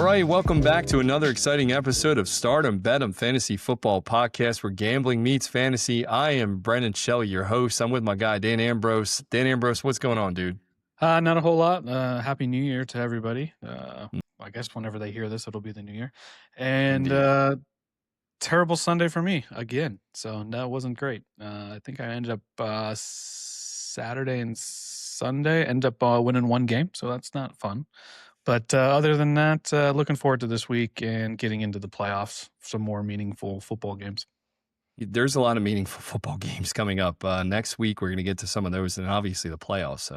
right, welcome back to another exciting episode of Stardom Bed'em Fantasy Football Podcast, where gambling meets fantasy. I am Brendan Shelley, your host. I'm with my guy, Dan Ambrose. Dan Ambrose, what's going on, dude? Not a whole lot. Happy New Year to everybody. I guess whenever they hear this, it'll be the New Year. And terrible Sunday for me again. So that wasn't great. I think I ended up Saturday and Sunday, ended up winning one game. So that's not fun. But other than that, looking forward to this week and getting into the playoffs, some more meaningful football games. There's a lot of meaningful football games coming up. Next week, we're going to get to some of those and obviously the playoffs.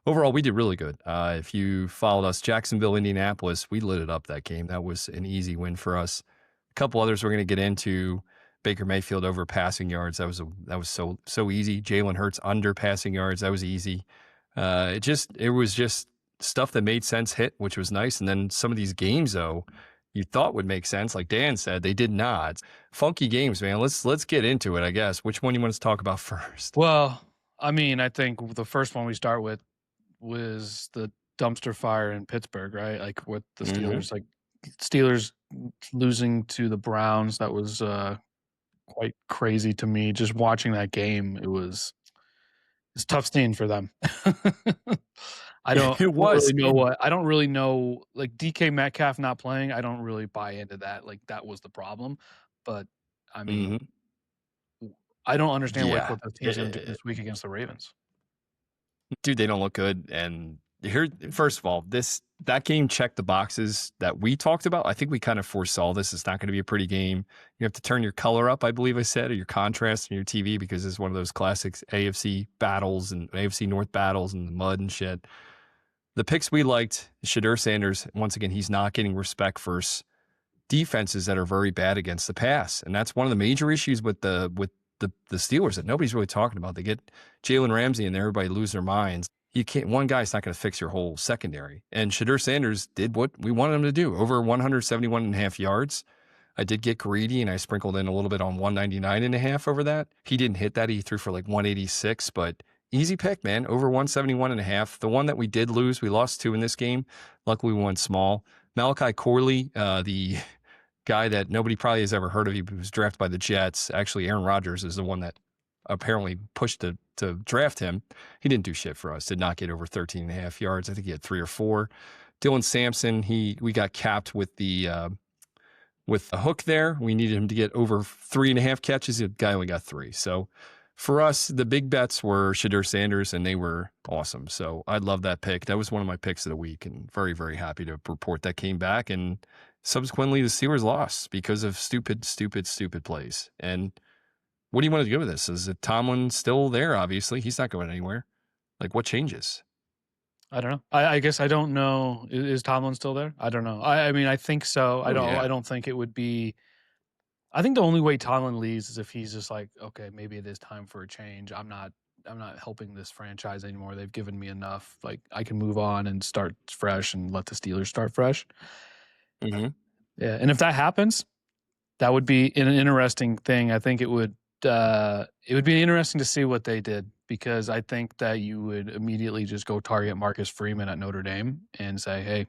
Overall, we did really good. If you followed us, Jacksonville, Indianapolis, we lit it up that game. That was an easy win for us. A couple others we're going to get into. Baker Mayfield over passing yards. That was so easy. Jalen Hurts under passing yards. That was easy. It was just stuff that made sense hit, which was nice. And then some of these games, though, you thought would make sense, like Dan said, they did not. Funky games, man. Let's get into it, I guess. Which one you want us to talk about first? Well, I mean, I think the first one we start with was the dumpster fire in Pittsburgh, right? Like with the Steelers, like Steelers losing to the Browns. That was quite crazy to me. Just watching that game, it's a tough scene for them. I don't really know, like DK Metcalf not playing. I don't really buy into that. Like that was the problem. But I mean, I don't understand what the team's going to do this week against the Ravens. Dude, they don't look good. And here, first of all, that game checked the boxes that we talked about. I think we kind of foresaw this. It's not going to be a pretty game. You have to turn your color up, I believe I said, or your contrast in your TV, because it's one of those classic AFC battles and AFC North battles and the mud and shit. The picks we liked, Shedeur Sanders, once again, he's not getting respect for defenses that are very bad against the pass. And that's one of the major issues with the Steelers that nobody's really talking about. They get Jalen Ramsey and everybody lose their minds. One guy's not going to fix your whole secondary. And Shedeur Sanders did what we wanted him to do, over 171.5 yards. I did get greedy and I sprinkled in a little bit on 199.5 over that. He didn't hit that. He threw for like 186, but easy pick, man, over 171.5. The one that we did lose, we lost 2 in this game. Luckily, we won small. Malachi Corley, the guy that nobody probably has ever heard of. He was drafted by the Jets. Actually, Aaron Rodgers is the one that apparently pushed to draft him. He didn't do shit for us. Did not get over 13.5 yards. I think he had 3 or 4. Dylan Sampson, we got capped with the hook there. We needed him to get over 3.5 catches. The guy only got 3. So for us, the big bets were Shedeur Sanders, and they were awesome. So I love that pick. That was one of my picks of the week, and very, very happy to report that came back. And subsequently, the Steelers lost because of stupid plays. And what do you want to do with this? Is it Tomlin still there? Obviously, he's not going anywhere. Like, what changes? I don't know. I guess I don't know. Is Tomlin still there? I don't know. I mean, I think so. I don't think it would be. I think the only way Tomlin leaves is if he's just like, okay, maybe it is time for a change. I'm not helping this franchise anymore. They've given me enough. Like, I can move on and start fresh and let the Steelers start fresh. Yeah, and if that happens, that would be an interesting thing. I think it would be interesting to see what they did, because I think that you would immediately just go target Marcus Freeman at Notre Dame and say, hey,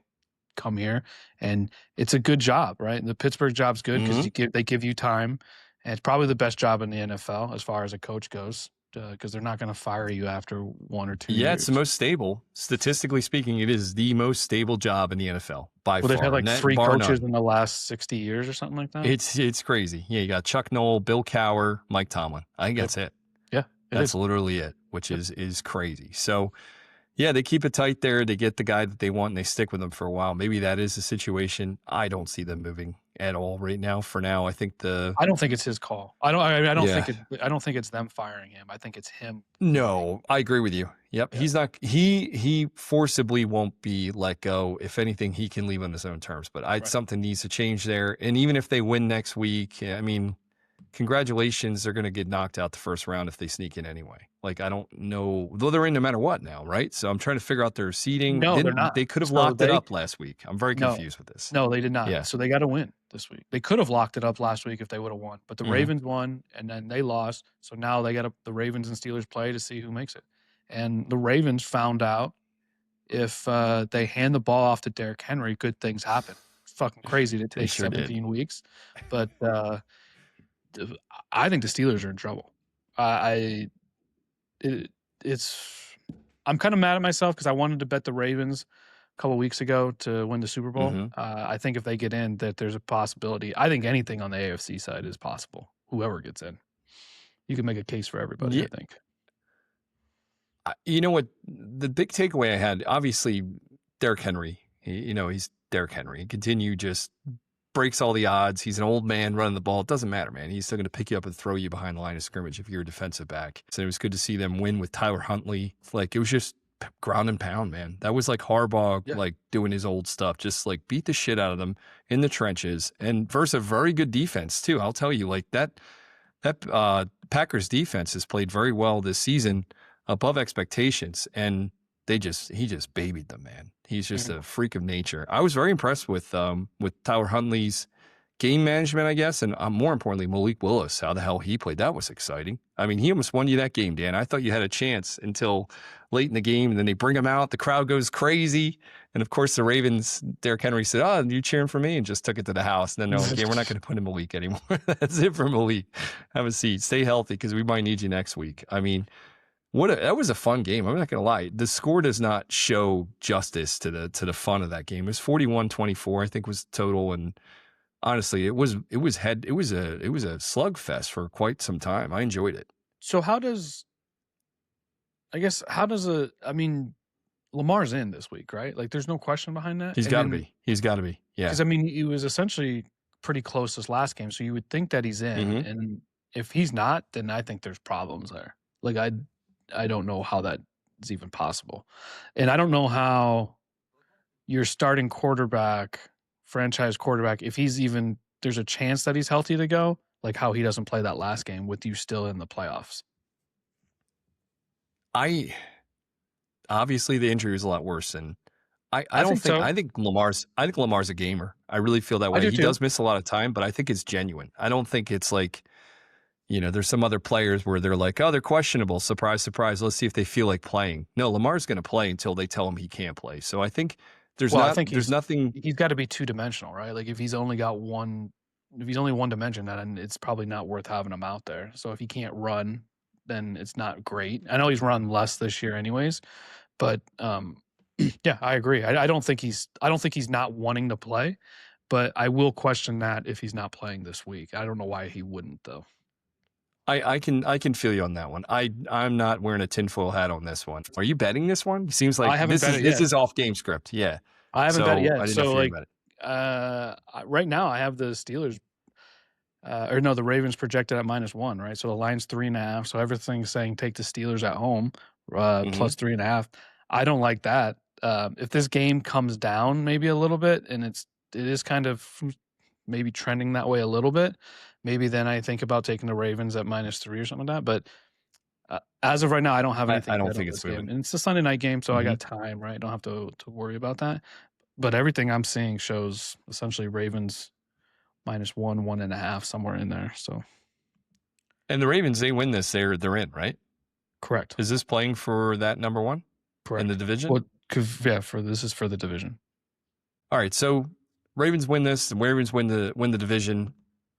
come here. And it's a good job, right? The Pittsburgh job's good because they give you time. And it's probably the best job in the NFL as far as a coach goes, because they're not going to fire you after 1 or 2 years. Yeah, it's the most stable. Statistically speaking, it is the most stable job in the NFL by far. They've had like 3 coaches in the last 60 years or something like that. It's crazy. Yeah, you got Chuck Noll, Bill Cowher, Mike Tomlin. I think that's it. Yeah, that's literally it, which is crazy. So, yeah, they keep it tight there. They get the guy that they want, and they stick with him for a while. Maybe that is the situation. I don't see them moving at all right now. For now, I don't think it's his call. I don't think it's them firing him. I think it's him. No, I agree with you. Yep. Yeah. He's not. He forcibly won't be let go. If anything, he can leave on his own terms. But something needs to change there. And even if they win next week, I mean, congratulations, they're going to get knocked out the first round if they sneak in anyway. Like, I don't know. Though they're in no matter what now, right? So I'm trying to figure out their seeding. No, they're not. They could have locked it up last week. I'm very confused with this. No, they did not. Yeah. So they got to win this week. They could have locked it up last week if they would have won. But the Ravens won, and then they lost. So now they got the Ravens and Steelers play to see who makes it. And the Ravens found out if they hand the ball off to Derrick Henry, good things happen. fucking crazy to They take sure did. 17 weeks, but, d I think the Steelers are in trouble. I it it's I'm kinda mad at myself because I wanted to bet the Ravens a couple weeks ago to win the Super Bowl. Mhm. I think if they get in, that there's a possibility. I think anything on the AFC side is possible, whoever gets in. You can make a case for everybody, I Yeah, think. you know what? The big takeaway I had, obviously, Derrick Henry. He's Derrick Henry. He continue just breaks all the odds. He's an old man running the ball. It doesn't matter, man. He's still going to pick you up and throw you behind the line of scrimmage if you're a defensive back. So it was good to see them win with Tyler Huntley. Like, it was just ground and pound, man. That was like Harbaugh, Yeah. like doing his old stuff, just like beat the shit out of them in the trenches and versus a very good defense too. I'll tell you, like that Packers defense has played very well this season, above expectations, and he just babied them, man. He's just Mhm. a freak of nature. I was very impressed with Tyler Huntley's game management, I guess, and more importantly, Malik Willis, how the hell he played. That was exciting. I mean, he almost won you that game, Dan. I thought you had a chance until late in the game, and then they bring him out. The crowd goes crazy. And of course, the Ravens, Derrick Henry said, "Oh, you cheering for me?" and just took it to the house. And then they're like, "Yeah, we're not going to put in Malik anymore." That's it for Malik. Have a seat. Stay healthy because we might need you next week. I mean, that was a fun game. I'm not going to lie. The score does not show justice to the fun of that game. It was 41-24, I think was total, and honestly, it was a slugfest for quite some time. I enjoyed it. So how does Lamar's in this week, right? Like, there's no question behind that. He's And got to then, be. He's got to be. Yeah. because I mean, he was essentially pretty close this last game, so you would think that he's in. hmm And if he's not, then I think there's problems there. Like, I don't know how that is even possible, and I don't know how your starting quarterback, franchise quarterback, if he's even there's a chance that he's healthy to go. Like how he doesn't play that last game with you still in the playoffs. I obviously the injury was a lot worse, and I I don't think think so. I think Lamar's a gamer. I really feel that I way. do He too. does miss a lot of time, but I think it's genuine. I don't think it's like, there's some other players where they're like, oh, they're questionable. Surprise, surprise. Let's see if they feel like playing. No, Lamar's going to play until they tell him he can't play. So I think Well, I think there's nothing. he's got to be two dimensional, right? Like if he's only one dimension, then it's probably not worth having him out there. So if he can't run, then it's not great. I know he's run less this year, anyways, but yeah, I agree. I don't think he's not wanting to play, but I will question that if he's not playing this week. I don't know why he wouldn't though. I can feel you on that one. I'm not wearing a tinfoil hat on this one. Are you betting this one? Seems I like haven't this bet is it this yet. is off game script. Yeah. I haven't bet it So I yet. didn't know if So you were like about it. right now I have the Steelers or no, the Ravens projected at -1, right? So the line's 3.5. So everything's saying take the Steelers at home, hmm plus 3.5. I don't like that. If this game comes down maybe a little bit, and it is kind of maybe trending that way a little bit, maybe then I think about taking the Ravens at -3 or something like that. But as of right now, I don't have I anything don't bet on think this it's game, moving. and it's a Sunday night game, so I hmm got time, right? I don't have to worry about that. But everything I'm seeing shows essentially Ravens -1, 1.5, somewhere in there. So And the Ravens, they win this, they're in, right? correct, Is this playing for that number one in the correct. division? Well, 'cause yeah, for this is for the division. All right, so Ravens win this, the Ravens win the division,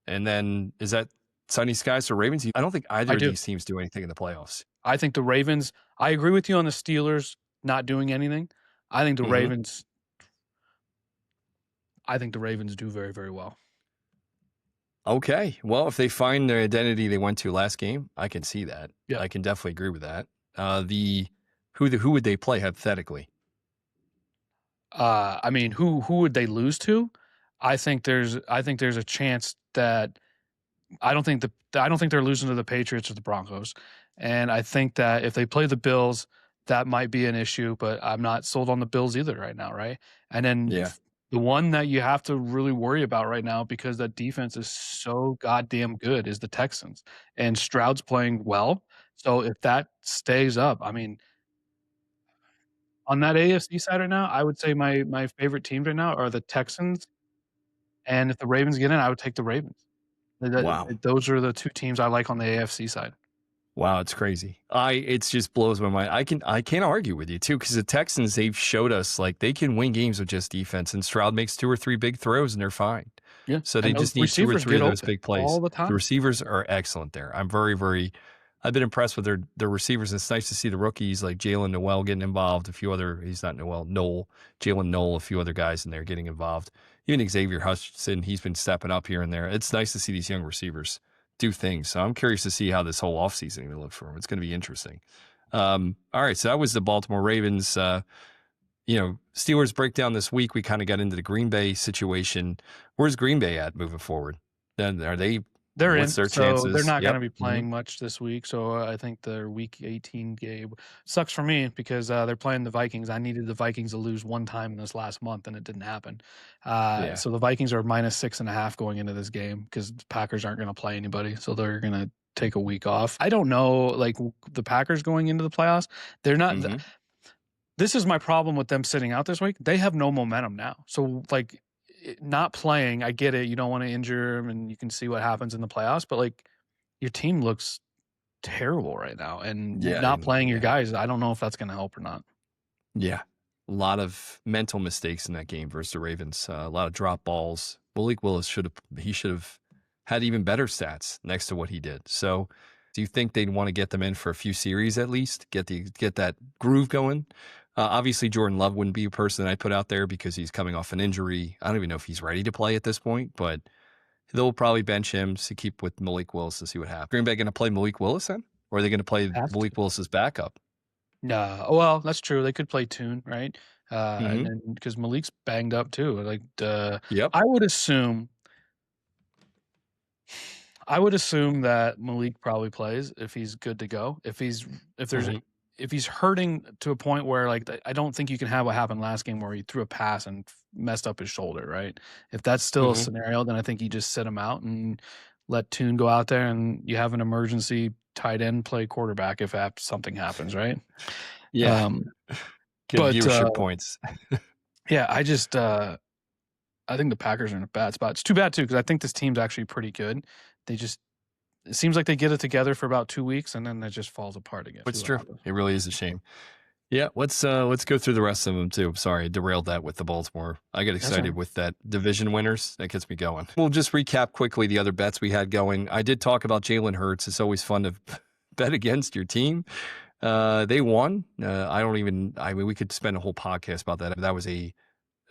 and then is that sunny skies for Ravens? I don't think I either of do. these teams do anything in the playoffs. I think the Ravens. I agree with you on the Steelers not doing anything. I think the hmm Ravens. I think the Ravens do very, very well. Okay, well, if they find their identity they went to last game, I can see that. Yeah. I can definitely agree with that. Who would they play hypothetically? I mean, who would they lose to? I think there's a chance that I don't think they're losing to the Patriots or the Broncos, and I think that if they play the Bills, that might be an issue. But I'm not sold on the Bills either right now, right? And then Yeah. the one that you have to really worry about right now because that defense is so goddamn good is the Texans, and Stroud's playing well. So if that stays up, I mean, on that AFC side right now, I would say my favorite teams right now are the Texans, and if the Ravens get in, I would take the Ravens. Wow. Those are the 2 teams I like on the AFC side. Wow, it's crazy. It just blows my mind. I can't argue with you too, because the Texans, they've showed us like they can win games with just defense, and Stroud makes 2 or 3 big throws and they're fine. Yeah, So they and just those need 2 or receivers 3 get of those open big plays. all the The time. receivers are excellent there. I'm very, very I've been impressed with their receivers. It's nice to see the rookies like Jalen Noel getting involved. A few other, he's not Noel, Noel, Jalen Noel, a few other guys in there getting involved. Even Xavier Hutchinson, he's been stepping up here and there. It's nice to see these young receivers do things. So I'm curious to see how this whole offseason even looks for them. It's going to be interesting. All right, so that was the Baltimore Ravens. Steelers breakdown this week. We kind of got into the Green Bay situation. Where's Green Bay at moving forward? Then are they? They're What's in, their so they're chances? not going Yep. to be playing much this week. So I think their Week 18 game sucks for me because they're playing the Vikings. I needed the Vikings to lose one time in this last month, and it didn't happen. Yeah. So the Vikings are -6.5 going into this game because the Packers aren't going to play anybody, so they're going to take a week off. I don't know, like the Packers going into the playoffs, they're not. Mm-hmm. This is my problem with them sitting out this week. They have no momentum now. So like not playing, I get it. You don't want to injure them, and you can see what happens in the playoffs. But like your team looks terrible right now, and not playing your guys, I don't know if that's going to help or not. Yeah, a lot of mental mistakes in that game versus the Ravens. A lot of drop balls. Malik Willis should have had even better stats next to what he did. So, do you think they'd want to get them in for a few series at least, get that groove going? Obviously, Jordan Love wouldn't be a person that I put out there because he's coming off an injury. I don't even know if he's ready to play at this point, but they'll probably bench him to keep with Malik Willis to see what happens. Green Bay going to play Malik Willis then? Or are they going to play Malik Willis's backup? No, well, that's true. They could play Tune, right? And then because Malik's banged up too. Like, Yep. I would assume that Malik probably plays if he's good to go. If he's hurting to a point where like I don't think you can have what happened last game where he threw a pass and messed up his shoulder, right? If that's still a scenario, then I think you just sit him out and let Tune go out there, and you have an emergency tight end play quarterback if something happens, right? Yeah. Good viewership points. Yeah, I just I think the Packers are in a bad spot. It's too bad too because I think this team's actually pretty good. It seems like they get it together for about 2 weeks and then it just falls apart again. It's true. It really is a shame. Yeah, let's go through the rest of them too. Sorry, I derailed that with the Baltimore. I get excited with that division winners. That gets me going. We'll just recap quickly the other bets we had going. I did talk about Jalen Hurts. It's always fun to bet against your team. They won. We could spend a whole podcast about that. That was a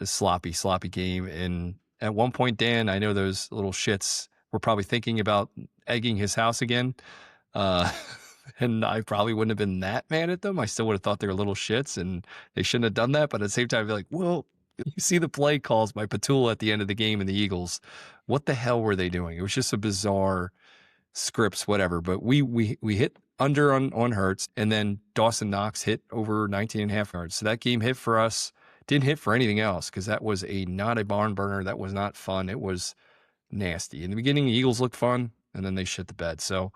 sloppy game. And at one point, Dan, I know those little shits were probably thinking about egging his house again. And I probably wouldn't have been that mad at them. I still would have thought they were little shits and they shouldn't have done that. But at the same time, I'd be like, well, you see the play calls by Patul at the end of the game in the Eagles. What the hell were they doing? It was just a bizarre scripts, whatever. But we hit under on Hurts, and then Dawson Knox hit over 19.5 yards. So that game hit for us. Didn't hit for anything else because that was not a barn burner. That was not fun. It was nasty. In the beginning, the Eagles looked fun, and then they shit the bed. So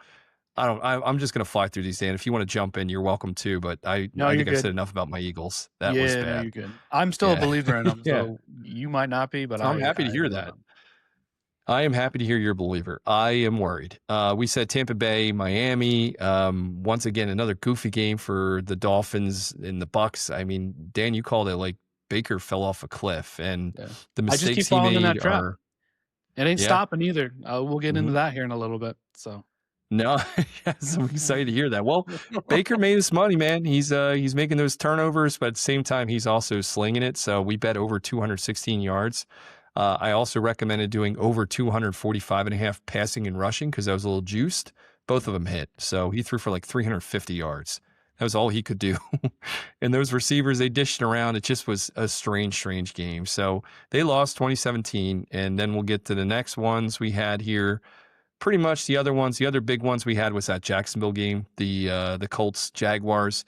I'm just going to fly through these, Dan. If you want to jump in, you're welcome to, but I think I said enough about my Eagles. That was bad. No, you're good. I'm still a believer in them, so you might not be, but I'm happy to hear that. I am happy to hear you're a believer. I am worried. We said Tampa Bay, Miami. Once again, another goofy game for the Dolphins and the Bucks. I mean, Dan, you called it like Baker fell off a cliff, and the mistakes he made are. It ain't stopping either. We'll get into that here in a little bit. So. No, yes, I'm excited to hear that. Well, Baker made us money, man. He's making those turnovers, but at the same time, he's also slinging it. So we bet over 216 yards. I also recommended doing over 245.5 passing and rushing because I was a little juiced. Both of them hit. So he threw for like 350 yards. That was all he could do. And those receivers, they dished around. It just was a strange game. So they lost 2017. And then we'll get to the next ones we had here. Pretty much the other big ones we had was that Jacksonville game, the Colts Jaguars.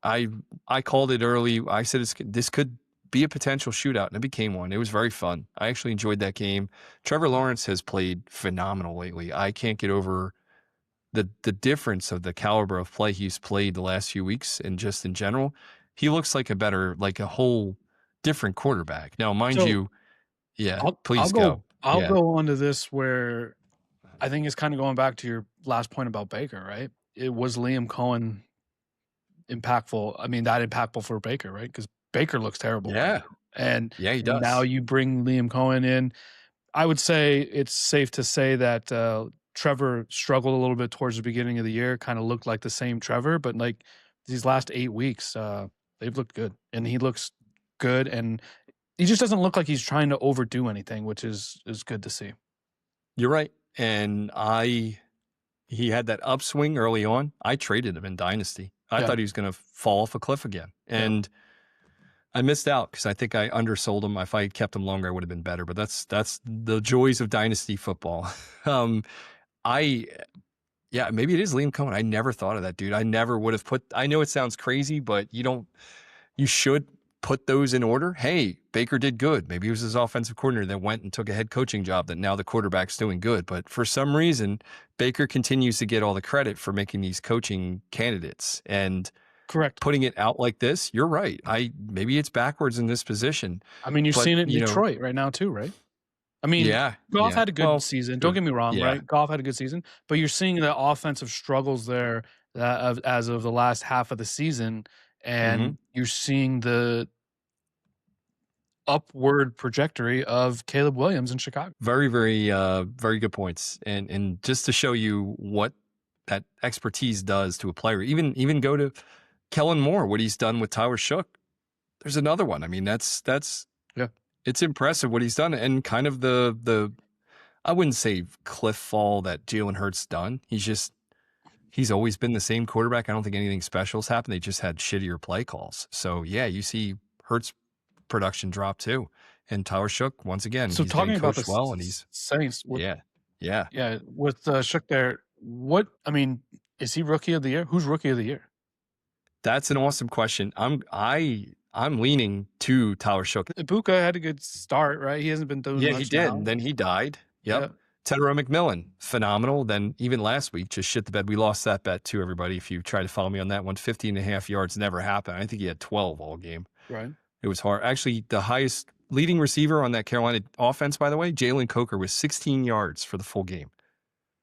I called it early. I said this could be a potential shootout, and it became one. It was very fun. I actually enjoyed that game. Trevor Lawrence has played phenomenal lately. I can't get over the difference of the caliber of play he's played the last few weeks, and just in general, he looks like a whole different quarterback. Now, mind you, please go. I'll go on to this where I think it's kind of going back to your last point about Baker, right? it was Liam Cohen impactful. I mean, that impactful for Baker, right? Because Baker looks terrible right Yeah. now, and Yeah, he now does. you bring Liam Cohen in. I would say it's safe to say that Trevor struggled a little bit towards the beginning of the year. Kind of looked like the same Trevor, but like these last 8 weeks, they've looked good, and he looks good, and he just doesn't look like he's trying to overdo anything, which is good to see. You're right. And he had that upswing early on. I traded him in Dynasty. I Yeah, thought he was going to fall off a cliff again. yeah. And I missed out because I think I undersold him. If I had kept him longer, I would have been better. But that's the joys of Dynasty football. um, I Yeah, maybe it is Liam Cohen. I never thought of that, dude. I never would have put. I know it sounds crazy, but you don't. You should put those in order. Hey, Baker did good. Maybe he was his offensive coordinator that went and took a head coaching job that now the quarterback's doing good. But for some reason, Baker continues to get all the credit for making these coaching candidates and Correct. putting it out like this. You're right. Maybe it's backwards in this position, I mean, you're but seeing it in Detroit right now too, right? I mean, yeah, Goff yeah. had a good Well, season. Don't sure. get me wrong, Yeah. right? Goff had a good season, but you're seeing the offensive struggles there as of the last half of the season, Hmm. and you're seeing the upward trajectory of Caleb Williams in Chicago. Very, very, very good points. And just to show you what that expertise does to a player, even go to Kellen Moore, what he's done with Tyler Shook. There's another one. I mean, that's Yeah. it's impressive what he's done, and kind of the I wouldn't say cliff fall that Jalen Hurts done. He's always been the same quarterback. I don't think anything special's happened. They just had shittier play calls. So yeah, you see Hurts production drop too. And Tyler Shook, once again, So he's getting talking about the coached well, and he's Saints with yeah, yeah. Shook there, what I mean, is he rookie of the year? Who's rookie of the year? That's an awesome question. I'm leaning to Tyler Shook. Ibuka had a good start, right? He hasn't been doing Yeah, he much did. And now. then he died. Yeah, Yep. Tedero McMillan, phenomenal. Then even last week, just shit the bed. We lost that bet too, everybody. If you try to follow me on that one, 50.5 yards never happened. I think he had 12 all game. right. It was hard. Actually, the highest leading receiver on that Carolina offense, by the way, Jalen Coker, was 16 yards for the full game.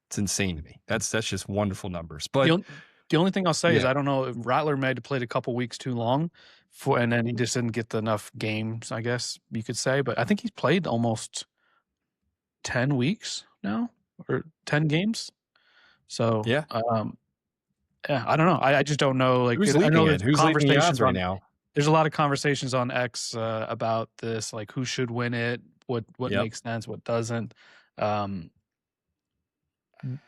It's insane to me. That's just wonderful numbers. The But on the only thing I'll say is yeah, I don't know if Rattler may have played a couple weeks too long and then he just didn't get enough games, I guess you could say, but I think he's played almost 10 weeks now or 10 games. So, yeah. yeah, I don't know. I just don't know, like, Who's I leading know it? Who's leading the odds right now? there's a lot of conversations on X, about this, like, who should win it, what Yep. makes sense, what doesn't. Um,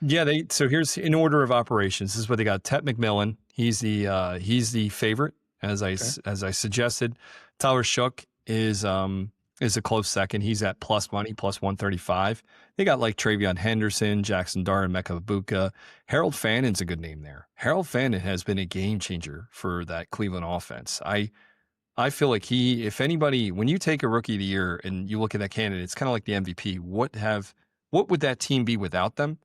Yeah, so here's in order of operations. This is what they got. Tet McMillan, he's the favorite, okay. as I suggested. Tyler Shook is a close second. He's at plus money, plus 135. They got like Travion Henderson, Jackson Dart, Mecca Ibuka. Harold Fannon's a good name there. Harold Fannin has been a game changer for that Cleveland offense. I feel like if anybody, when you take a rookie of the year and you look at that candidate, it's kind of like the MVP. What would that team be without them?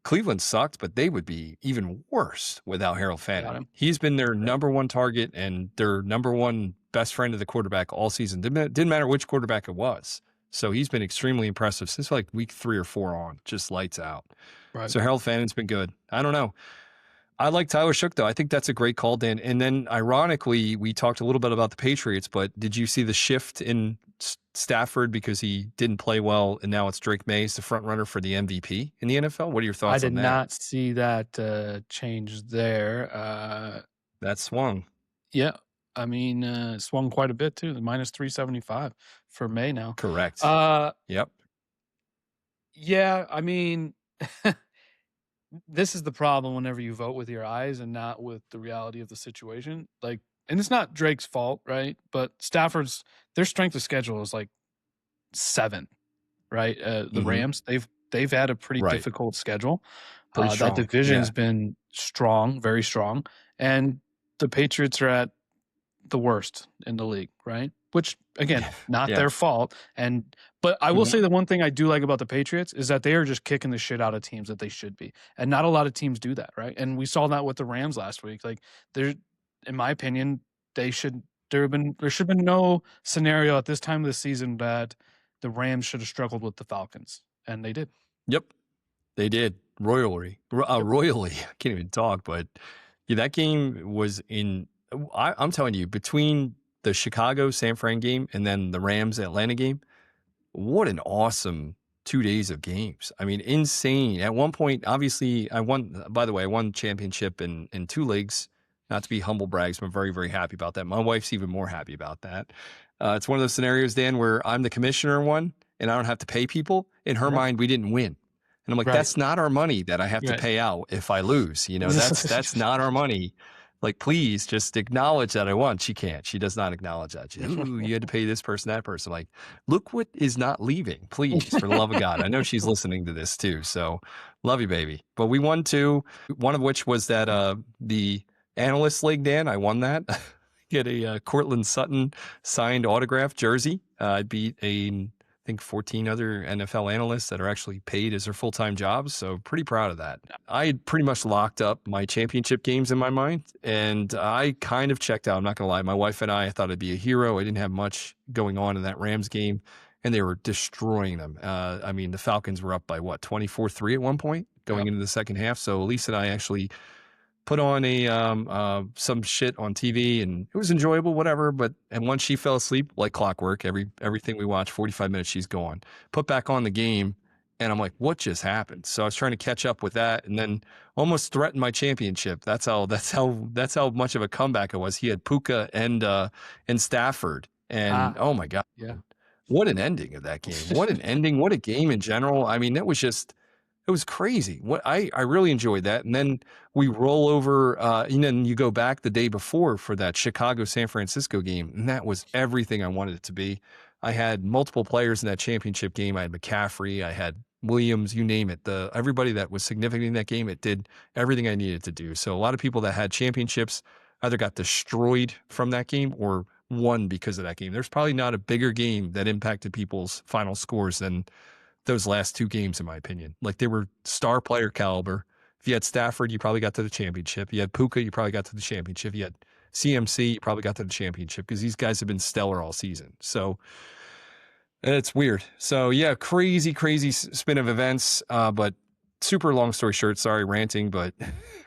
Cleveland sucked, but they would be even worse without Harold Got Fannin. him. He's been their Yeah. number one target and their number one best friend of the quarterback all season. Didn't matter which quarterback it was. So he's been extremely impressive since like week 3 or 4 on, just lights out. Right. So Harold Fannon's been good. I don't know. I like Tyler Shook, though. I think that's a great call, Dan. And then, ironically, we talked a little bit about the Patriots, but did you see the shift in Stafford because he didn't play well, and now it's Drake Mays, the front runner for the MVP in the NFL? What are your I thoughts did on that? not see that, change there. That swung. Yeah, I mean, it swung quite a bit too, the -375 for May now. Correct. Uh, Yep. yeah, I mean, this is the problem whenever you vote with your eyes and not with the reality of the situation, like and it's not Drake's fault, right? But Stafford's their strength of schedule is, like, 7, right? The Mm-hmm. Rams, they've had a pretty Right. difficult schedule. Pretty That strong. division's Yeah. been strong, very strong, and the Patriots are at the worst in the league, right? Which again, not Yeah. their fault. But I will Mhm. say the one thing I do like about the Patriots is that they are just kicking the shit out of teams that they should be. And not a lot of teams do that, right? And we saw that with the Rams last week. Like there in my opinion, they should there should have been no scenario at this time of the season that the Rams should have struggled with the Falcons. And they did. Yep. They did royally. I can't even talk, but yeah, that game was in. I'm telling you, between the Chicago San Fran game and then the Rams Atlanta game, what an awesome 2 days of games. I mean, insane. At one point, obviously, I won. By the way, I won championship in two leagues. Not to be humble brags, but I'm very, very happy about that. My wife's even more happy about that. It's one of those scenarios, Dan, where I'm the commissioner in one and I don't have to pay people. In her Yeah. mind, we didn't win. And I'm like, Right. that's not our money that I have to Right. pay out if I lose. That's not our money. Like, please just acknowledge that I won. She can't. She does not acknowledge that. Ooh, you had to pay this person, that person. Like, look what is not leaving, please, for the love of God. I know she's listening to this too. So love you, baby. But we won two, one of which was that the analyst league, Dan. I won that. Get a Cortland Sutton signed autograph jersey. I beat I think 14 other NFL analysts that are actually paid as their full-time jobs. So pretty proud of that. I had pretty much locked up my championship games in my mind, and I kind of checked out. I'm not going to lie. My wife and I thought I'd be a hero. I didn't have much going on in that Rams game, and they were destroying them. I mean, the Falcons were up by 24-3 at one point going into the second half. So Elise and I actually put on some shit on TV, and it was enjoyable, whatever. And once she fell asleep, like clockwork, everything we watched, 45 minutes, she's gone. Put back on the game, and I'm like, what just happened? So I was trying to catch up with that, and then almost threatened my championship. That's how much of a comeback it was. He had Puka and Stafford, and oh my God, yeah, what an ending of that game! What an ending! What a game in general. I mean, it was crazy. What I really enjoyed that. And then we roll over, and then you go back the day before for that Chicago San Francisco game, and that was everything I wanted it to be. I had multiple players in that championship game. I had McCaffrey, I had Williams, you name it. Everybody that was significant in that game, it did everything I needed to do. So a lot of people that had championships either got destroyed from that game or won because of that game. There's probably not a bigger game that impacted people's final scores than those last two games, in my opinion. Like, they were star player caliber. If you had Stafford, you probably got to the championship. You had Puka, you probably got to the championship. You had CMC, you probably got to the championship because these guys have been stellar all season. So it's weird. So yeah, crazy spin of events. But super long story short, sorry, ranting, but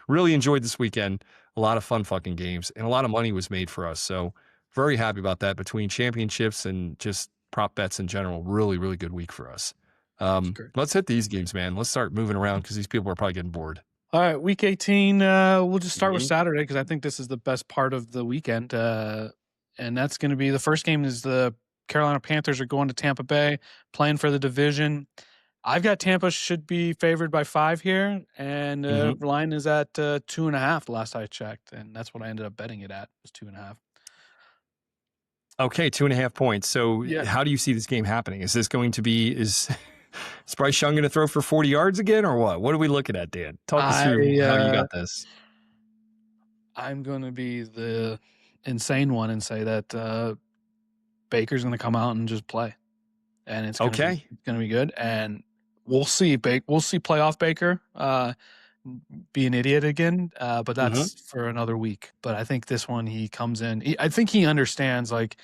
really enjoyed this weekend. A lot of fun fucking games and a lot of money was made for us. So very happy about that between championships and just prop bets in general. Really, really good week for us. Let's hit these games, man. Let's start moving around because these people are probably getting bored. All right, week 18. We'll just start with Saturday because I think this is the best part of the weekend. And that's going to be the first game is the Carolina Panthers are going to Tampa Bay, playing for the division. I've got Tampa should be favored by 5 here, and the line is at 2.5 last I checked, and that's what I ended up betting it at, was 2.5. Okay, 2.5 points. So how do you see this game happening? Is this going to be is Bryce Young going to throw for 40 yards again or what? What are we looking at, Dan? Talk us through how you got this. I'm going to be the insane one and say that Baker's going to come out and just play. And it's going to be good. And we'll see. We'll see playoff Baker be an idiot again. But that's for another week. But I think this one, he comes in. I think he understands, like,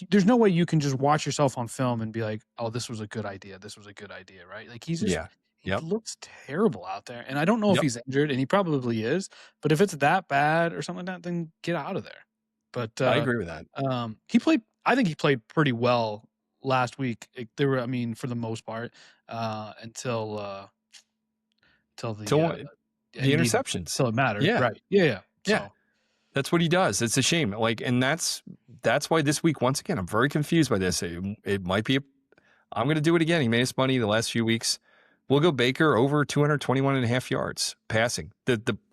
there's no way you can just watch yourself on film and be like, oh, this was a good idea. This was a good idea, right? Like, he's just, he looks terrible out there. And I don't know if he's injured, and he probably is. But if it's that bad or something like that, then get out of there. But I agree with that. I think he played pretty well last week. For the most part, until the interceptions. Until it mattered. Yeah. Right. Yeah. So. That's what he does. It's a shame. Like, and that's why this week, once again, I'm very confused by this. It might be I'm going to do it again. He made us money the last few weeks. We'll go Baker over 221.5 yards passing.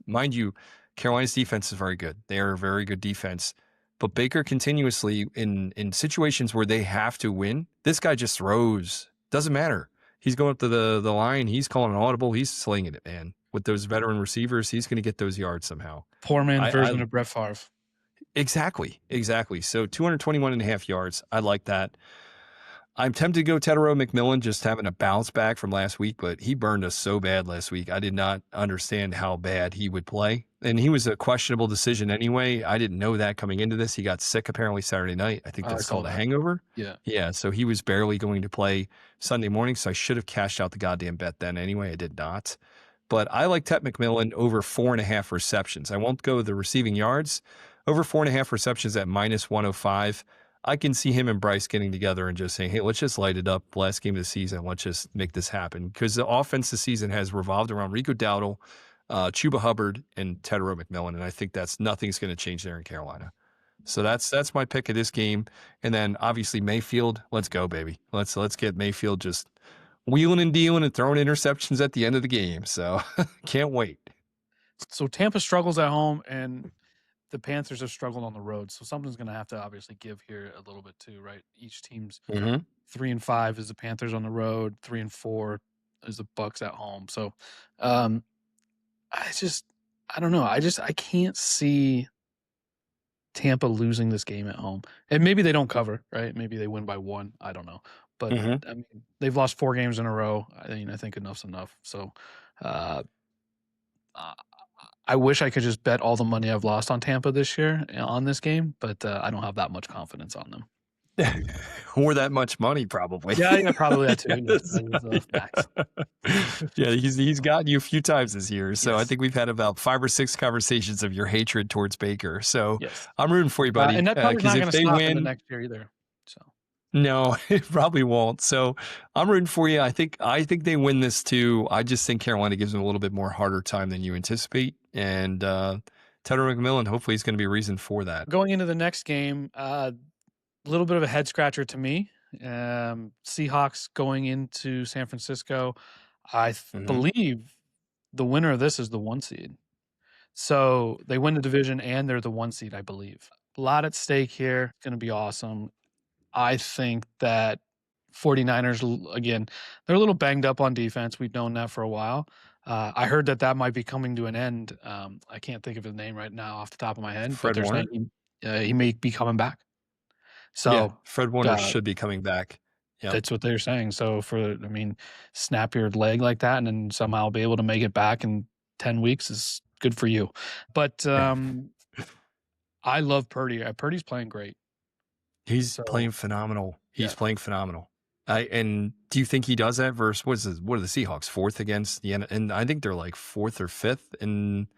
Mind you, Carolina's defense is very good. They are a very good defense. But Baker continuously in situations where they have to win, this guy just throws. Doesn't matter. He's going up to the line. He's calling an audible. He's slinging it, man. With those veteran receivers, he's going to get those yards somehow. Poor man version of Brett Favre. Exactly. So 221.5 yards. I like that. I'm tempted to go Tedero McMillan, just having a bounce back from last week, but he burned us so bad last week. I did not understand how bad he would play. And he was a questionable decision anyway. I didn't know that coming into this. He got sick apparently Saturday night. I think I that's saw called a that. hangover. Yeah. Yeah. So he was barely going to play Sunday morning. So I should have cashed out the goddamn bet then anyway. I did not. But I like Ted McMillan over 4.5 receptions. I won't go the receiving yards. Over 4.5 receptions at -105. I can see him and Bryce getting together and just saying, hey, let's just light it up. Last game of the season, let's just make this happen. Because the offense this season has revolved around Rico Dowdle, Chuba Hubbard, and Tedero McMillan. And I think nothing's going to change there in Carolina. So that's my pick of this game. And then obviously Mayfield, let's go, baby. Let's get Mayfield just wheeling and dealing and throwing interceptions at the end of the game. So can't wait. So Tampa struggles at home, and the Panthers have struggled on the road. So something's going to have to obviously give here a little bit too, right? Each team's 3-5 is the Panthers on the road, 3-4 is the Bucks at home. So I don't know. I can't see Tampa losing this game at home. And maybe they don't cover, right? Maybe they win by 1. I don't know. But I mean, they've lost 4 games in a row. I think enough's enough. So I wish I could just bet all the money I've lost on Tampa this year on this game, but I don't have that much confidence on them. Or that much money, probably. Yeah, probably that too. Facts. Yeah, he's gotten you a few times this year. So I think we've had about 5 or 6 conversations of your hatred towards Baker. So I'm rooting for you, buddy. And that probably not going to stop in the next year either. So no, it probably won't. So I'm rooting for you. I think they win this too. I just think Carolina gives them a little bit more harder time than you anticipate. And Tedero McMillan, hopefully, is going to be a reason for that. Going into the next game, a little bit of a head scratcher to me. Seahawks going into San Francisco. I believe the winner of this is the 1 seed. So they win the division and they're the 1 seed, I believe. A lot at stake here. It's going to be awesome. I think that 49ers, again, they're a little banged up on defense. We've known that for a while. I heard that might be coming to an end. I can't think of his name right now off the top of my head. Fred but they're Warner? saying he may be coming back. So yeah, Fred Warner should be coming back. Yep. That's what they're saying. So snap your leg like that and then somehow be able to make it back in 10 weeks is good for you. But I love Purdy. Purdy's playing great. He's playing phenomenal. He's playing phenomenal. And do you think he does that versus what are the Seahawks 4th against the and I think they're like 4th or 5th. And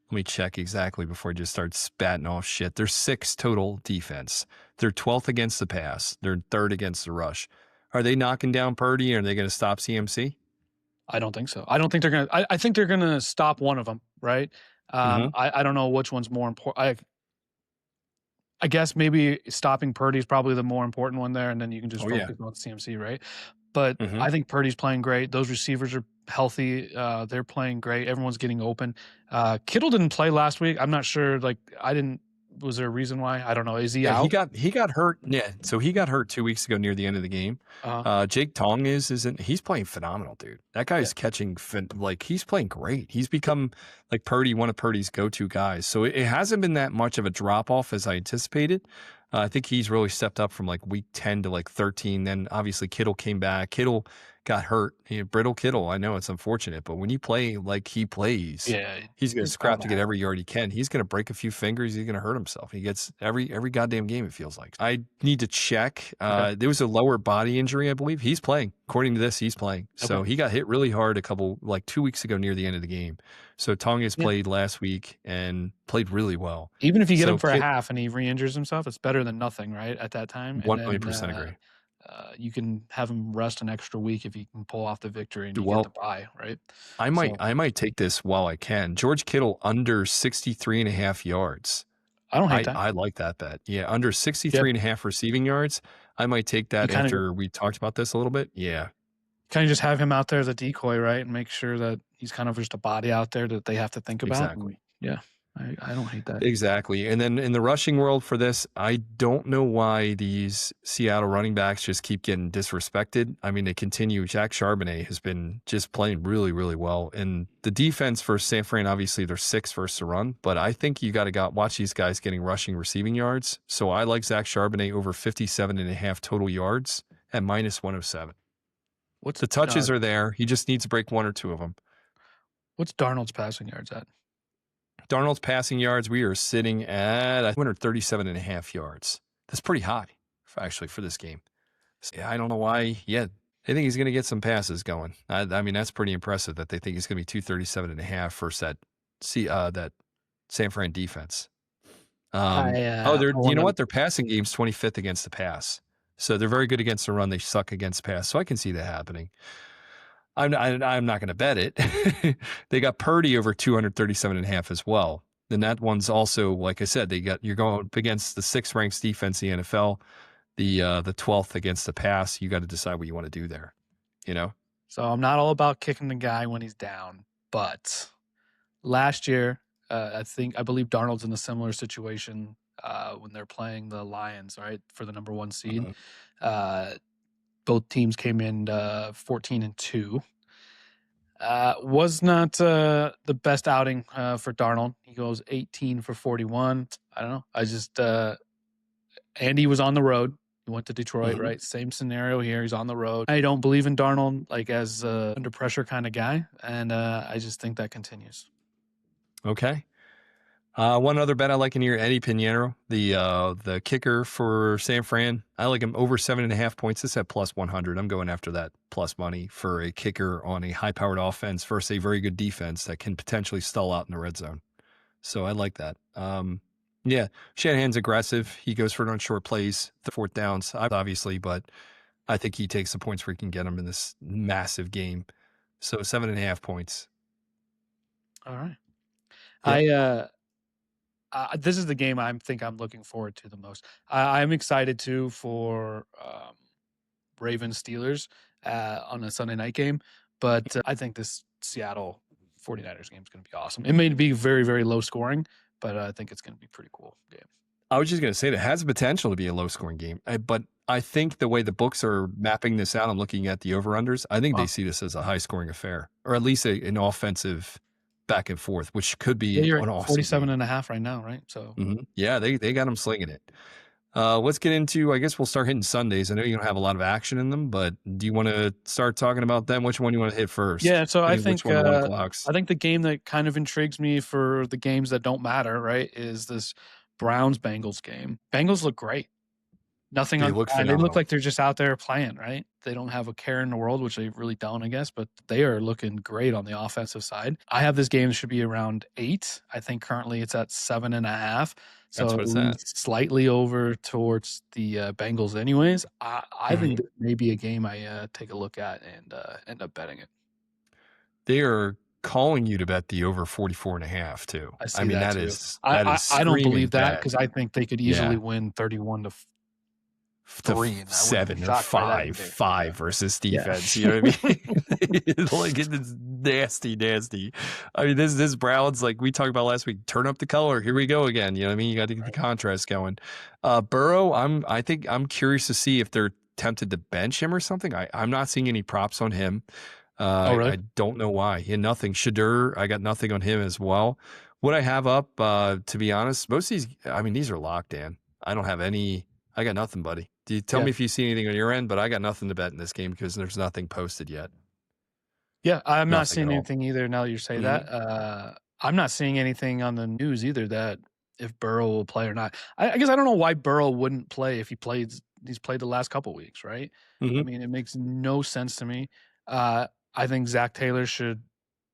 let me check exactly before I just start spatting off shit. They're 6th total defense. They're 12th against the pass. They're 3rd against the rush. Are they knocking down Purdy? Or are they going to stop CMC? I don't think so. I don't think they're going to. I think they're going to stop one of them, right? I don't know which one's more important. I guess maybe stopping Purdy is probably the more important one there, and then you can just focus on CMC, right? But I think Purdy's playing great. Those receivers are healthy. They're playing great. Everyone's getting open. Kittle didn't play last week. I'm not sure. Was there a reason why? I don't know. Is he out? He got hurt. Yeah, so he got hurt 2 weeks ago near the end of the game. Jake Tong he's playing phenomenal, dude. That guy's catching he's playing great. He's become like Purdy, one of Purdy's go-to guys. So it hasn't been that much of a drop off as I anticipated. I think he's really stepped up from like week 10 to like 13. Then obviously Kittle came back. Kittle got hurt. Brittle Kittle. I know it's unfortunate, but when you play like he plays, he's going to scrap to get every yard he can. He's going to break a few fingers. He's going to hurt himself. He gets every goddamn game, it feels like. I need to check. There was a lower body injury, I believe. He's playing. According to this, he's playing. So he got hit really hard 2 weeks ago near the end of the game. So Tonga's played last week and played really well. Even if you get him for a half and he re-injures himself, it's better than nothing, right? At that time. 100% agree. You can have him rest an extra week if you can pull off the victory and you get the bye, right? I might take this while I can. George Kittle under 63.5 yards. I don't hate that. I like that bet. Yeah, under 63.5 receiving yards. I might take that after we talked about this a little bit. Yeah. Kind of just have him out there as a decoy, right? And make sure that he's kind of just a body out there that they have to think about. Exactly. Yeah. I don't hate that. Exactly. And then in the rushing world for this, I don't know why these Seattle running backs just keep getting disrespected. I mean, they continue. Jack Charbonnet has been just playing really, really well. And the defense for San Fran, obviously, they're 6th versus the run. But I think you got to watch these guys getting rushing receiving yards. So I like Zach Charbonnet over 57.5 total yards at -107. What's The touches are there. He just needs to break one or two of them. What's Darnold's passing yards at? Darnold's passing yards, we are sitting at 237.5 yards. That's pretty high, actually, for this game. So, yeah, I don't know why. Yeah, I think he's going to get some passes going. I mean, that's pretty impressive that they think he's going to be 237.5 versus that San Fran defense. You know what? Their passing game's 25th against the pass. So they're very good against the run. They suck against pass. So I can see that happening. I'm not going to bet it. They got Purdy over 237.5 as well. And that one's also, like I said, you're going up against the 6th ranked defense in the NFL, the 12th against the pass. You got to decide what you want to do there, you know? So I'm not all about kicking the guy when he's down, but last year, I believe Darnold's in a similar situation when they're playing the Lions, right, for the number 1 seed. Both teams came in 14-2. Was not the best outing for Darnold. He goes 18 for 41. I don't know. I just Andy was on the road. He went to Detroit, right? Same scenario here. He's on the road. I don't believe in Darnold like as under pressure kind of guy, and I just think that continues. Okay. One other bet I like in here, Eddie Pinheiro, the kicker for San Fran. I like him over 7.5 points. This at +100. I'm going after that plus money for a kicker on a high-powered offense versus a very good defense that can potentially stall out in the red zone. So I like that. Yeah, Shanahan's aggressive. He goes for it on short plays, the 4th downs, obviously, but I think he takes the points where he can get them in this massive game. So 7.5 points. All right. Yep. This is the game I'm looking forward to the most. I'm excited too for Ravens Steelers on a Sunday night game, but I think this Seattle 49ers game is going to be awesome. It may be very, very low scoring, but I think it's going to be a pretty cool game. I was just going to say that it has the potential to be a low scoring game, but I think the way the books are mapping this out, I'm looking at the over-unders, I think they see this as a high scoring affair, or at least an offensive back and forth, which could be an awesome 47.5 right now, right? So yeah, they got them slinging it. Let's get into, I guess we'll start hitting Sundays. I know you don't have a lot of action in them, but do you want to start talking about them? Which one you want to hit first? Yeah, so I think the game that kind of intrigues me for the games that don't matter, right, is this Browns-Bengals game. Bengals look great. Nothing on. They look like they're just out there playing, right? They don't have a care in the world, which they really don't, I guess, but they are looking great on the offensive side. I have this game should be around 8. I think currently it's at 7.5. So that's what it's at. Slightly over towards the Bengals anyways. I think this may be a game I take a look at and end up betting it. They are calling you to bet the over 44.5 too. I mean, that too. is I don't believe that because I think they could easily win 31-3 to 7 or 5 versus defense. Yeah. You know what I mean? Like it's nasty. I mean, this Browns, like we talked about last week, turn up the color. Here we go again. You know what I mean? You got to get the contrast going. Burrow, I'm curious to see if they're tempted to bench him or something. I'm not seeing any props on him. Really? I don't know why. Yeah, nothing. Shadur, I got nothing on him as well. What I have up, to be honest, most of these are locked in. I don't have any. I got nothing, buddy. Do you tell me if you see anything on your end? But I got nothing to bet in this game because there's nothing posted yet. Yeah, I'm not seeing anything either. Now that you say that, I'm not seeing anything on the news either that if Burrow will play or not. I guess I don't know why Burrow wouldn't play if he's played the last couple of weeks, right? I mean, it makes no sense to me. I think Zach Taylor should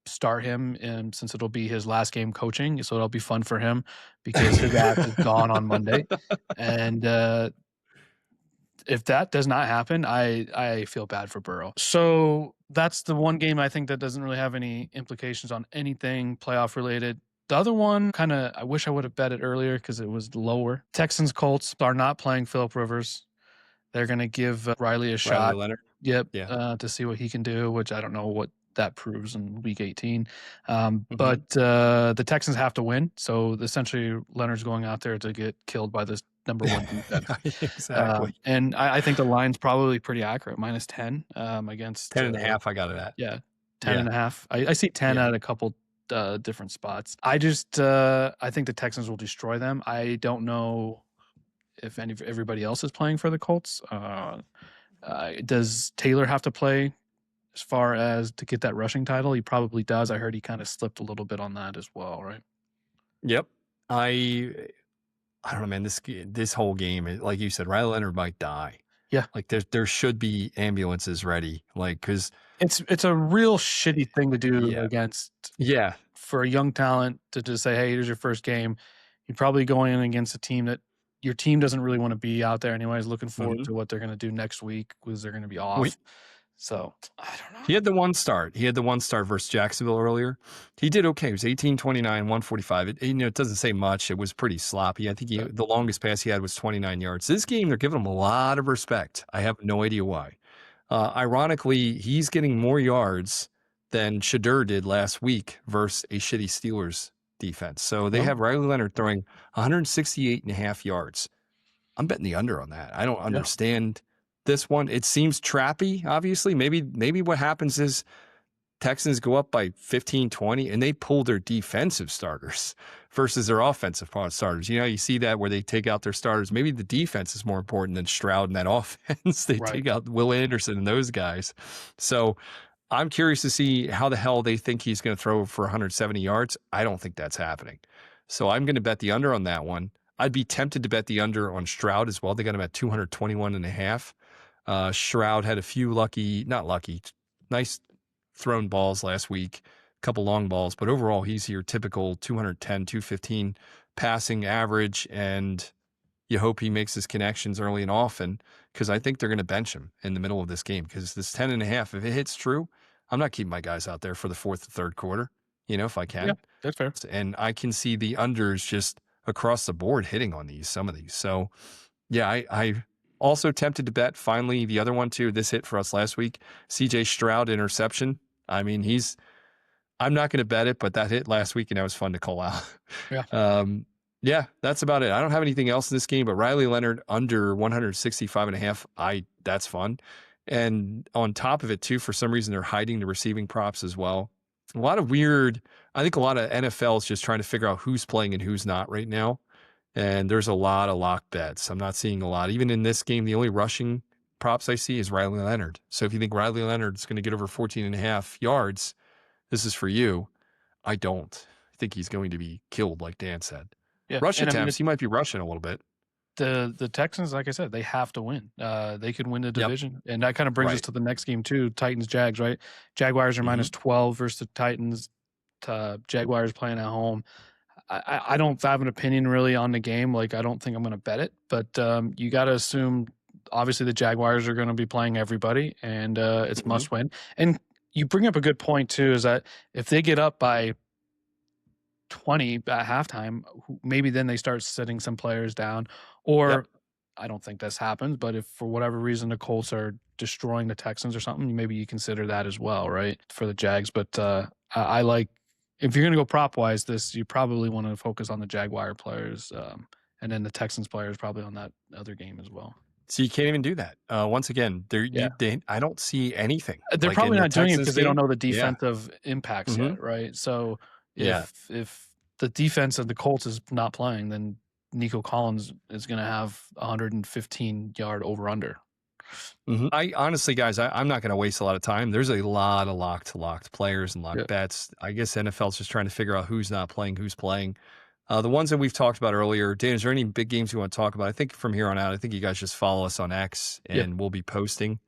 start him since it'll be his last game coaching, so it'll be fun for him because his ass is gone on Monday. And if that does not happen, I feel bad for Burrow. So that's the one game I think that doesn't really have any implications on anything playoff related. The other one, I wish I would have bet it earlier because it was lower. Texans Colts are not playing Phillip Rivers. They're going to give Riley a shot. Leonard. Yep. Yeah. To see what he can do, which I don't know what that proves in week 18. But the Texans have to win. So essentially Leonard's going out there to get killed by this number 1 defense. Exactly. And I think the line's probably pretty accurate, -10 against 10.5. I got it at. Yeah. 10.5. I see 10 at a couple different spots. I think the Texans will destroy them. I don't know if everybody else is playing for the Colts. Does Taylor have to play as far as to get that rushing title? He probably does. I heard he kind of slipped a little bit on that as well, right? Yep. I don't know, man. This whole game, like you said, Riley Leonard might die. Yeah. Like there should be ambulances ready. Like, because it's a real shitty thing to do against. Yeah. For a young talent to just say, hey, here's your first game. You're probably going in against a team that your team doesn't really want to be out there anyways. Looking forward to what they're going to do next week because they're going to be off. So I don't know. He had the one start. Versus Jacksonville earlier. He did okay. It was 18, 29, 145. It doesn't say much. It was pretty sloppy. I think the longest pass he had was 29 yards. This game, they're giving him a lot of respect. I have no idea why. Ironically, he's getting more yards than Shadur did last week versus a shitty Steelers defense. So they have Riley Leonard throwing 168.5 yards. I'm betting the under on that. I don't understand this one. It seems trappy, obviously. Maybe what happens is Texans go up by 15, 20, and they pull their defensive starters versus their offensive starters. You see that where they take out their starters. Maybe the defense is more important than Stroud in that offense. They take out Will Anderson and those guys. So I'm curious to see how the hell they think he's going to throw for 170 yards. I don't think that's happening. So I'm going to bet the under on that one. I'd be tempted to bet the under on Stroud as well. They got him at 221.5. Stroud had a few nice thrown balls last week, a couple long balls, but overall he's your typical 210, 215 passing average, and you hope he makes his connections early and often because I think they're going to bench him in the middle of this game because this 10.5, if it hits true, I'm not keeping my guys out there for the fourth or third quarter, if I can. Yeah, that's fair. And I can see the unders just across the board hitting on some of these. So, yeah, I also tempted to bet finally the other one too. This hit for us last week, CJ Stroud interception. I mean, I'm not going to bet it, but that hit last week and that was fun to call out. Yeah. That's about it. I don't have anything else in this game, but Riley Leonard under 165.5. That's fun. And on top of it too, for some reason, they're hiding the receiving props as well. I think a lot of NFL is just trying to figure out who's playing and who's not right now. And there's a lot of lock bets. I'm not seeing a lot. Even in this game, the only rushing props I see is Riley Leonard. So if you think Riley Leonard's going to get over 14.5 yards, this is for you. I don't. I think he's going to be killed, like Dan said. Yeah. Rush attempts, he might be rushing a little bit. The Texans, like I said, they have to win. They could win the division. And that kind of brings us to the next game too, Titans-Jags, right? Jaguars are minus 12 versus the Titans. Jaguars playing at home. I don't have an opinion really on the game. Like, I don't think I'm going to bet it, but you got to assume obviously the Jaguars are going to be playing everybody and it's must win. And you bring up a good point too, is that if they get up by 20 at halftime, maybe then they start sitting some players down, or I don't think this happens, but if for whatever reason the Colts are destroying the Texans or something, maybe you consider that as well, right, for the Jags. But I like, if you're going to go prop wise, you probably want to focus on the Jaguar players, and then the Texans players probably on that other game as well. So you can't even do that. Once again, I don't see anything. They're probably not doing it because they don't know the defensive impacts yet, right? So if the defense of the Colts is not playing, then Nico Collins is going to have 115-yard over-under. I honestly, guys, I'm not going to waste a lot of time. There's a lot of locked players and locked bets. I guess NFL's just trying to figure out who's not playing, who's playing. The ones that we've talked about earlier. Dan, is there any big games you want to talk about? I think from here on out, I think you guys just follow us on X and we'll be posting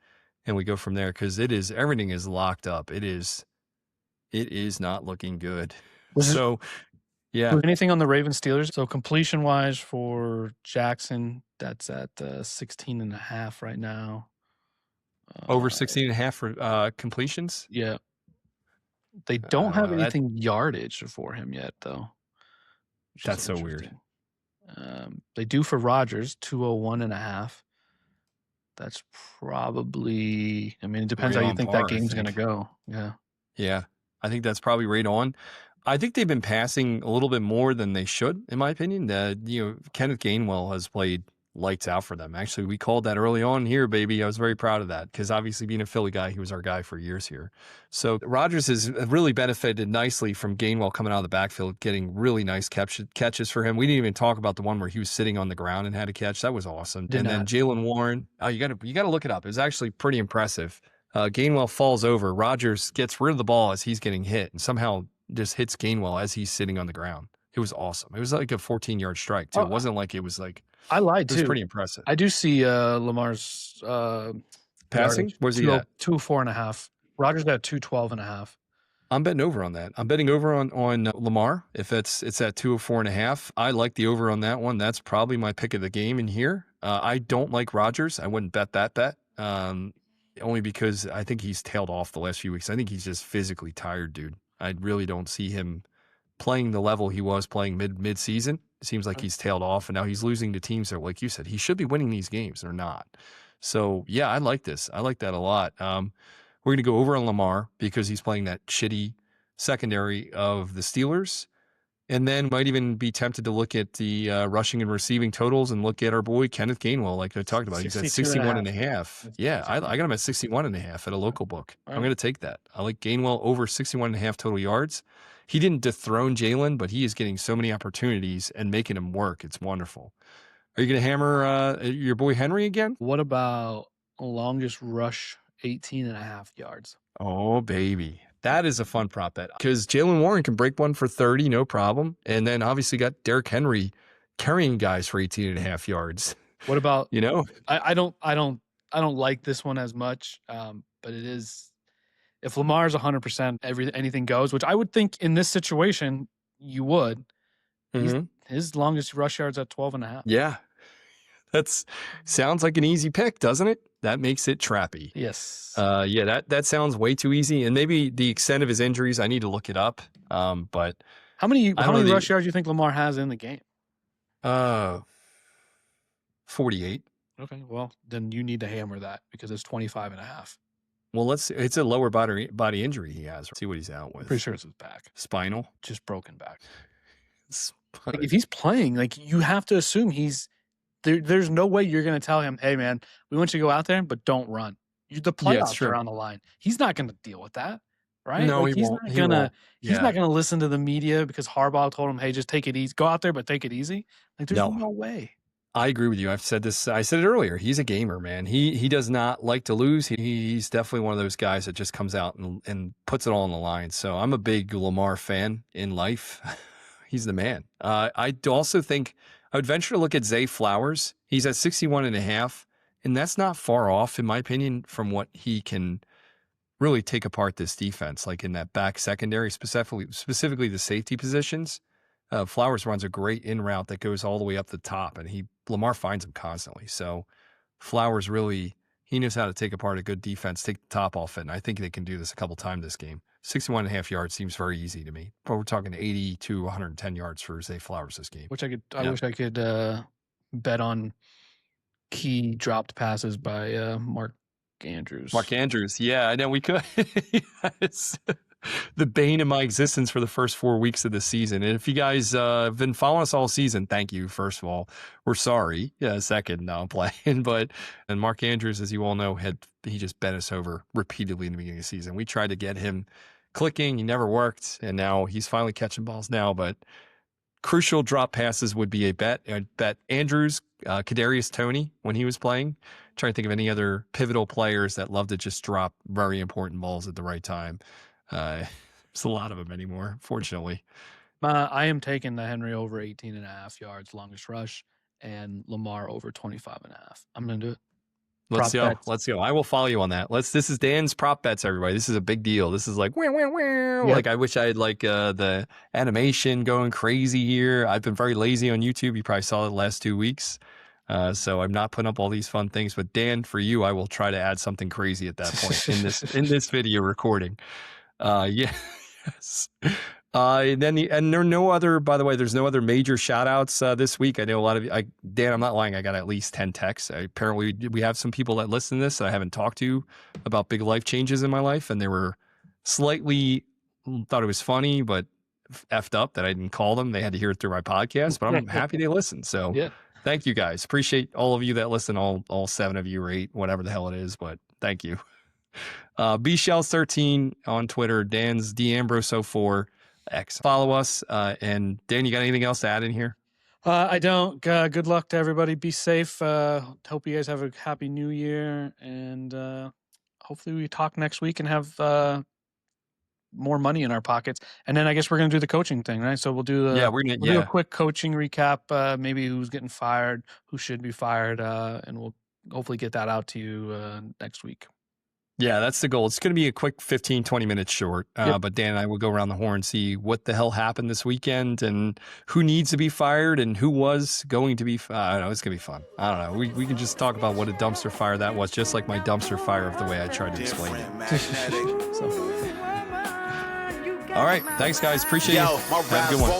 and we go from there because everything is locked up. It is not looking good. Anything on the Ravens Steelers? So completion wise for Jackson, that's at 16.5 right now. Over 16.5 for completions? Yeah. They don't have anything yardage for him yet, though. That's so weird. They do for Rodgers, 201.5. That's probably, it depends how you think that game's going to go. Yeah. Yeah. I think that's probably right on. I think they've been passing a little bit more than they should, in my opinion. Kenneth Gainwell has played lights out for them. Actually, we called that early on here, baby. I was very proud of that because obviously being a Philly guy, he was our guy for years here. So Rodgers has really benefited nicely from Gainwell coming out of the backfield, getting really nice catches for him. We didn't even talk about the one where he was sitting on the ground and had a catch. That was awesome. Did and not. then Jalen Warren, you gotta look it up. It was actually pretty impressive. Gainwell falls over. Rodgers gets rid of the ball as he's getting hit and somehow just hits Gainwell as he's sitting on the ground. It was awesome. It was like a 14-yard strike, too. It wasn't like it was like... I lied, too. It was pretty impressive. I do see Lamar's passing. Where's he at? 204.5. Rodgers got 212.5. I'm betting over on that. I'm betting over on Lamar. If it's at 204.5, I like the over on that one. That's probably my pick of the game in here. I don't like Rodgers. I wouldn't bet that bet. Only because I think he's tailed off the last few weeks. I think he's just physically tired, dude. I really don't see him playing the level he was playing mid-season. It seems like he's tailed off, and now he's losing to teams that, like you said, he should be winning these games. They're not. So, yeah, I like this. I like that a lot. We're going to go over on Lamar because he's playing that shitty secondary of the Steelers. And then might even be tempted to look at the rushing and receiving totals and look at our boy Kenneth Gainwell, like I talked about. He's at 61.5. Yeah, I got him at 61.5 at a local book. I'm going to take that. I like Gainwell over 61.5 total yards. He didn't dethrone Jalen, but he is getting so many opportunities and making him work. It's wonderful. Are you going to hammer your boy Henry again? What about longest rush, 18.5 yards? Oh, baby. That is a fun prop bet because Jalen Warren can break one for 30, no problem. And then obviously got Derrick Henry carrying guys for 18.5 yards. What about, I don't like this one as much, but it is, if Lamar's 100%, anything goes, which I would think in this situation you would. His longest rush yards at 12.5. Yeah. That's sounds like an easy pick, doesn't it? That makes it trappy. Yes. Yeah, that sounds way too easy. And maybe the extent of his injuries, I need to look it up. But how many rush yards do you think Lamar has in the game? 48. Okay, well, then you need to hammer that because it's 25.5. Well, it's a lower body injury he has. Let's see what he's out with. Pretty sure it's his back. Spinal? Just broken back. Like, if he's playing, like, you have to assume he's there's no way you're going to tell him, hey, man, we want you to go out there, but don't run. The playoffs are on the line. He's not going to deal with that, right? No, like, he won't. He's not going to listen to the media because Harbaugh told him, hey, just take it easy. Go out there, but take it easy. Like, there's no way. I agree with you. I've said this. I said it earlier. He's a gamer, man. He does not like to lose. He's definitely one of those guys that just comes out and puts it all on the line. So I'm a big Lamar fan in life. He's the man. I also think I would venture to look at Zay Flowers. He's at 61.5, and that's not far off, in my opinion, from what he can really take apart this defense, like in that back secondary, specifically the safety positions. Flowers runs a great in route that goes all the way up the top, and Lamar finds him constantly. So Flowers he knows how to take apart a good defense, take the top off it, and I think they can do this a couple times this game. 61.5 yards seems very easy to me. But we're talking 80 to 110 yards for Zay Flowers this game. I wish I could bet on key dropped passes by Mark Andrews. Mark Andrews, yeah, I know we could. Yes. The bane of my existence for the first 4 weeks of the season. And if you guys have been following us all season, thank you, first of all. We're sorry. Yeah, second, no, I'm playing. And Mark Andrews, as you all know, he just bent us over repeatedly in the beginning of the season. We tried to get him clicking. He never worked. And now he's finally catching balls now. But crucial drop passes would be a bet. I'd bet Andrews, Kadarius Toney when he was playing. Trying to think of any other pivotal players that love to just drop very important balls at the right time. There's a lot of them anymore, fortunately. I am taking the Henry over 18.5 yards, longest rush, and Lamar over 25.5. I'm going to do it. Let's go. I will follow you on that. This is Dan's prop bets, everybody. This is a big deal. This is like, wah, wah, wah. Yep. Like, I wish I had the animation going crazy here. I've been very lazy on YouTube. You probably saw it the last 2 weeks. So I'm not putting up all these fun things, but Dan, for you, I will try to add something crazy at that point in this video recording. Yes. And there are no other, by the way, there's no other major shout outs this week. I know a lot of you, Dan, I'm not lying. I got at least 10 texts. Apparently we have some people that listen to this that I haven't talked to about big life changes in my life. And they were slightly thought it was funny, but effed up that I didn't call them. They had to hear it through my podcast, but I'm happy they listened. So Thank you guys. Appreciate all of you that listen, all 7 of you or 8, whatever the hell it is, but thank you. bshells13 on Twitter, Dan's d'Ambrose04 X. Follow us. And Dan, you got anything else to add in here? I don't. Good luck to everybody. Be safe. Hope you guys have a happy new year, and hopefully we talk next week and have more money in our pockets. And then I guess we're gonna do the coaching thing, right? So we'll do do a quick coaching recap. Maybe who's getting fired, who should be fired, and we'll hopefully get that out to you next week. Yeah, that's the goal. It's going to be a quick 15, 20 minutes short. But Dan and I will go around the horn, see what the hell happened this weekend and who needs to be fired and who was going to be I don't know. It's going to be fun. I don't know. We can just talk about what a dumpster fire that was, just like my dumpster fire of the way I tried to explain it. So. All right. Thanks, guys. Appreciate it. Have a good one.